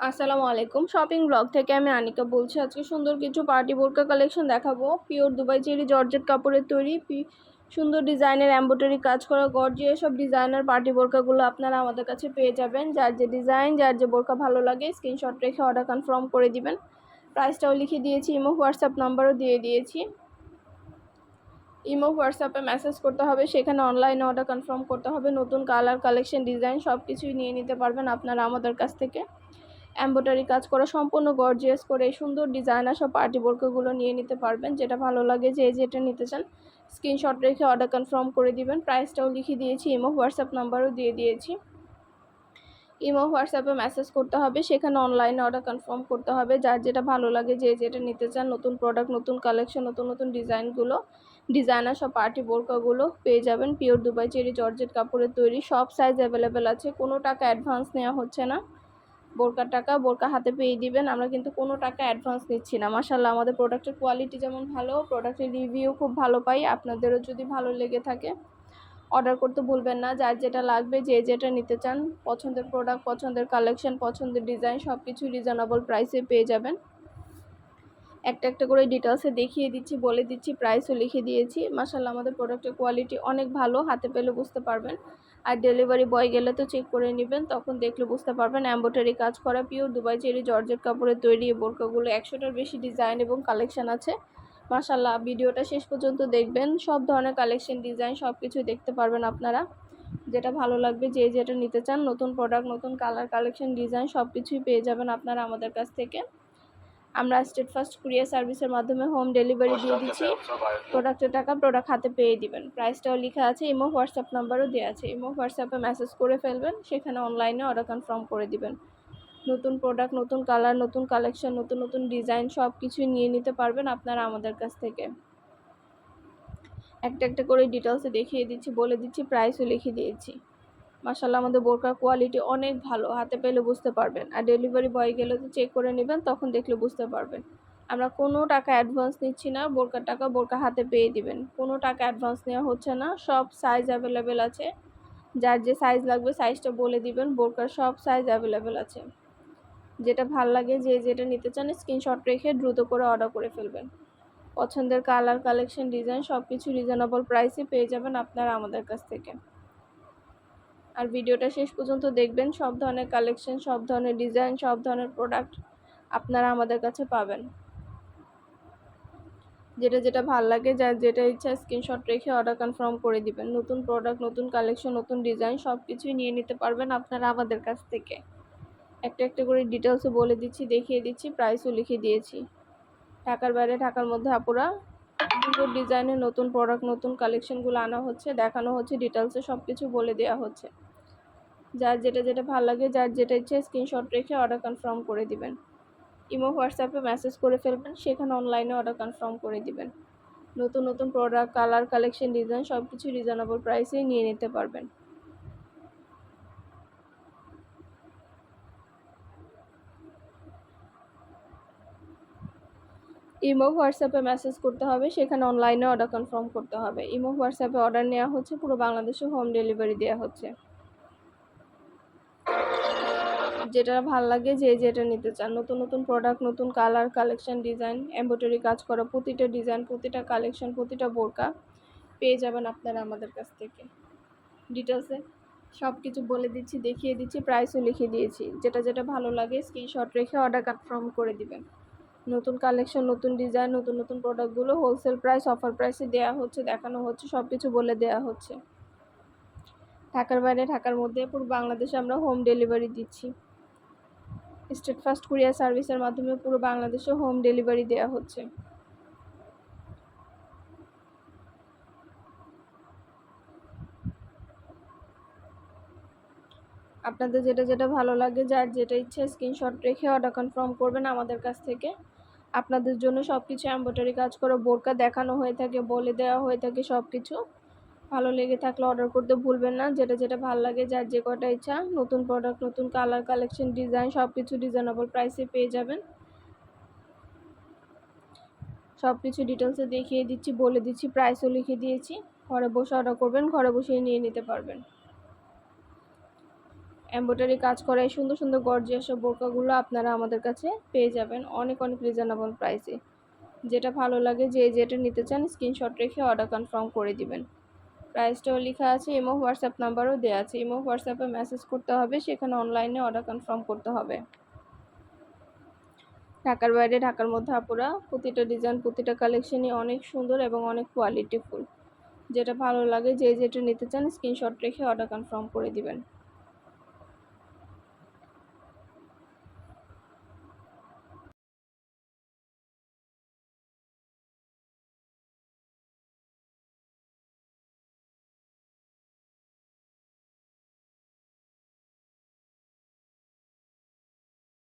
আসসালামু আলাইকুম। Shopping blog থেকে আমি আনিকা বলছি। আজকে সুন্দর কিছু পার্টি বোরকা কালেকশন দেখাবো। পিওর দুবাই চেরি জর্জেট কাপড়ের তৈরি সুন্দর ডিজাইনের এমব্রয়ডারি কাজ করা গর্জিয়াস সব ডিজাইনার পার্টি বোরকাগুলো আপনারা আমাদের কাছে পেয়ে যাবেন। যার যে ডিজাইন, যার যে বোরকা ভালো লাগে স্ক্রিনশট রেখে অর্ডার কনফার্ম করে দিবেন। প্রাইসটাও লিখে দিয়েছি, ইমো হোয়াটসঅ্যাপ নাম্বারও দিয়ে দিয়েছি। ইমো হোয়াটসঅ্যাপে মেসেজ করতে হবে, সেখানে অনলাইনে অর্ডার কনফার্ম করতে হবে। নতুন কালার, কালেকশন, ডিজাইন সব কিছুই নিয়ে নিতে পারবেন আপনারা আমাদের কাছ থেকে। এমব্রয়ডারি কাজ করা সম্পূর্ণ গর্জিয়াস করে সুন্দর ডিজাইনার সব পার্টি বোরকাগুলো নিয়ে নিতে পারবেন। যেটা ভালো লাগে, যে যেটা নিতে চান স্ক্রিনশট রেখে অর্ডার কনফার্ম করে দিবেন। প্রাইসটাও লিখে দিয়েছি, ইমো হোয়াটসঅ্যাপ নাম্বারও দিয়ে দিয়েছি। ইমো হোয়াটসঅ্যাপে মেসেজ করতে হবে, সেখানে অনলাইনে অর্ডার কনফার্ম করতে হবে। যার যেটা ভালো লাগে, যে যেটা নিতে চান নতুন প্রোডাক্ট, নতুন কালেকশন, নতুন নতুন ডিজাইনার সব পার্টি বোরকাগুলো পেয়ে যাবেন। পিওর দুবাই চেরি জর্জেট কাপড়ের তৈরি, সব সাইজ অ্যাভেলেবেল আছে। কোনো টাকা অ্যাডভান্স নেওয়া হচ্ছে না। বোরকার টাকা বোরকা হাতে পেয়ে দিবেন। আমরা কিন্তু কোনো টাকা অ্যাডভান্স নিচ্ছি না। মাশাআল্লাহ, আমাদের প্রোডাক্টের কোয়ালিটি যেমন ভালো, প্রোডাক্টের রিভিউ খুব ভালো পাই। আপনাদেরও যদি ভালো লেগে থাকে অর্ডার করতে ভুলবেন না। যার যেটা লাগবে, যে যেটা নিতে চান, পছন্দের প্রোডাক্ট, পছন্দের কালেকশন, পছন্দের ডিজাইন সব কিছু রিজনেবল প্রাইসে পেয়ে যাবেন। একটা একটা করে ডিটেলসে দেখিয়ে দিচ্ছি, বলে দিচ্ছি, প্রাইসও লিখে দিয়েছি। মাশাআল্লাহ, আমাদের প্রোডাক্টের কোয়ালিটি অনেক ভালো, হাতে পেলে বুঝতে পারবেন। আর ডেলিভারি বয় গেলে তো চেক করে নেবেন, তখন দেখলে বুঝতে পারবেন। এমব্রয়ডারি কাজ করা পিওর দুবাই চেরি জর্জেট কাপড়ের তৈরি এই বোরকাগুলো 100টার বেশি ডিজাইন এবং কালেকশন আছে। মাশাআল্লাহ, ভিডিওটা শেষ পর্যন্ত দেখবেন। সব ধরনের কালেকশন, ডিজাইন সব কিছু দেখতে পারবেন আপনারা। যেটা ভালো লাগবে, যে যেটা নিতে চান, নতুন প্রোডাক্ট, নতুন কালার, কালেকশন, ডিজাইন সব কিছুই পেয়ে যাবেন আপনারা আমাদের কাছ থেকে। আমরা স্টেট ফার্স্ট কুরিয়ার সার্ভিসের মাধ্যমে হোম ডেলিভারি দিয়ে দিচ্ছি। প্রোডাক্টের টাকা প্রোডাক্ট হাতে পেয়ে দিবেন। প্রাইসটাও লেখা আছে, ইমো হোয়াটসঅ্যাপ নাম্বারও দেওয়া আছে। ইমো হোয়াটসঅ্যাপে মেসেজ করে ফেলবেন, সেখানে অনলাইনে অর্ডার কনফার্ম করে দিবেন। নতুন প্রোডাক্ট, নতুন কালার, নতুন কালেকশন, নতুন নতুন ডিজাইন সব কিছুই নিয়ে নিতে পারবেন আপনারা আমাদের কাছ থেকে। একটা একটা করে ডিটেলসে দেখিয়ে দিচ্ছি, বলে দিচ্ছি, প্রাইসও লিখে দিয়েছি। মাশাআল্লাহ, আমাদের বোরকার কোয়ালিটি অনেক ভালো, হাতে পেলে বুঝতে পারবেন। আর ডেলিভারি বয় গেলে তো চেক করে নেবেন, তখন দেখলে বুঝতে পারবেন। আমরা কোনো টাকা অ্যাডভান্স নিচ্ছি না। বোরকার টাকা বোরকা হাতে পেয়ে দিবেন। কোনো টাকা অ্যাডভান্স নেওয়া হচ্ছে না। সব সাইজ অ্যাভেলেবেল আছে। যার যে সাইজ লাগবে সাইজটা বলে দিবেন। বোরকার সব সাইজ অ্যাভেলেবেল আছে। যেটা ভাল লাগে, যে যেটা নিতে চান স্ক্রিনশট রেখে দ্রুত করে অর্ডার করে ফেলবেন। পছন্দের কালার, কালেকশন, ডিজাইন সব কিছু রিজনেবল প্রাইসে পেয়ে যাবেন আপনারা আমাদের কাছ থেকে। আর ভিডিওটা শেষ পর্যন্ত দেখবেন। সব ধরনের কালেকশন, সব ধরনের ডিজাইন, সব ধরনের প্রোডাক্ট আপনারা আমাদের কাছে পাবেন। যেটা যেটা ভাল লাগে, যার যেটা ইচ্ছা স্ক্রিনশট রেখে অর্ডার কনফার্ম করে দিবেন। নতুন প্রোডাক্ট, নতুন কালেকশন, নতুন ডিজাইন সব কিছুই নিয়ে নিতে পারবেন আপনারা আমাদের কাছ থেকে। একটা একটা করে ডিটেলসও বলে দিচ্ছি, দেখিয়ে দিচ্ছি, প্রাইসও লিখে দিয়েছি। ঢাকার বাইরে, ঢাকার মধ্যে আপুরা সুন্দর ডিজাইনের নতুন প্রোডাক্ট, নতুন কালেকশনগুলো আনা হচ্ছে, দেখানো হচ্ছে, ডিটেলসে সব কিছু বলে দেওয়া হচ্ছে। যার যেটা যেটা ভালো লাগে, যার যেটা ইচ্ছে স্ক্রিনশট রেখে অর্ডার কনফার্ম করে দিবেন। ইমো হোয়াটসঅ্যাপে মেসেজ করে ফেলবেন, সেখানে অনলাইনে অর্ডার কনফার্ম করে দিবেন। নতুন নতুন প্রোডাক্ট, কালার, কালেকশন, ডিজাইন সব কিছু রিজনেবল প্রাইসেই নিয়ে নিতে পারবেন। ইমো হোয়াটসঅ্যাপে মেসেজ করতে হবে, সেখানে অনলাইনে অর্ডার কনফার্ম করতে হবে। ইমো হোয়াটসঅ্যাপে অর্ডার নেওয়া হচ্ছে, পুরো বাংলাদেশে হোম ডেলিভারি দেওয়া হচ্ছে। যেটা ভাল লাগে, যে যেটা নিতে চান, নতুন নতুন প্রোডাক্ট, নতুন কালার, কালেকশন, ডিজাইন, এমব্রয়ডারি কাজ করা প্রতিটা ডিজাইন, প্রতিটা কালেকশন, প্রতিটা বোরকা পেয়ে যাবেন আপনারা আমাদের কাছ থেকে। ডিটেলসে সব কিছু বলে দিচ্ছি, দেখিয়ে দিচ্ছি, প্রাইসও লিখে দিয়েছি। যেটা যেটা ভালো লাগে স্ক্রিনশট রেখে অর্ডার কনফার্ম করে দিবেন। নতুন কালেকশন, নতুন ডিজাইন, নতুন নতুন প্রোডাক্টগুলো হোলসেল প্রাইস, অফার প্রাইসে দেওয়া হচ্ছে, দেখানো হচ্ছে, সব কিছু বলে দেওয়া হচ্ছে। ঢাকার বাইরে, ঢাকার মধ্যে, পুরো বাংলাদেশে আমরা হোম ডেলিভারি দিচ্ছি। স্টেট ফার্স্ট কুরিয়ার সার্ভিসের মাধ্যমে পুরো বাংলাদেশে হোম ডেলিভারি দেওয়া হচ্ছে। আপনাদের যেটা যেটা ভালো লাগে, যার যেটা ইচ্ছা স্ক্রিনশট রেখে অর্ডার কনফার্ম করবেন আমাদের কাছ থেকে। আপনাদের জন্য সব কিছু এমব্রয়ডারি কাজ করা বোরকা দেখানো হয়ে থাকে, বলে দেওয়া হয়ে থাকে সব কিছু। ভালো লেগে থাকলে অর্ডার করতে ভুলবেন না। যেটা যেটা ভালো লাগে, যার যে কটা ইচ্ছা, নতুন প্রোডাক্ট, নতুন কালার, কালেকশন, ডিজাইন সব কিছু রিজনেবল প্রাইসে পেয়ে যাবেন। সব কিছু ডিটেলসে দেখিয়ে দিচ্ছি, বলে দিচ্ছি, প্রাইসও লিখে দিয়েছি। ঘরে বসে অর্ডার করবেন, ঘরে বসেই নিয়ে নিতে পারবেন। এমব্রয়ডারি কাজ করা এই সুন্দর সুন্দর গর্জিয়াস বোরকাগুলো আপনারা আমাদের কাছে পেয়ে যাবেন অনেক অনেক রিজনেবল প্রাইসে। যেটা ভালো লাগে যে যেটা নিতে চান স্ক্রিনশট রেখে অর্ডার কনফার্ম করে দিবেন। প্রাইসটাও লেখা আছে, ইমো হোয়াটসঅ্যাপ নাম্বারও দেওয়া আছে। ইমো হোয়াটসঅ্যাপে মেসেজ করতে হবে, সেখানে অনলাইনে অর্ডার কনফার্ম করতে হবে। ঢাকার বাইরে ঢাকার মধ্যে আপুরা প্রতিটা ডিজাইন প্রতিটা কালেকশনই অনেক সুন্দর এবং অনেক কোয়ালিটিফুল। যেটা ভালো লাগে যে যেটা নিতে চান স্ক্রিনশট রেখে অর্ডার কনফার্ম করে দিবেন।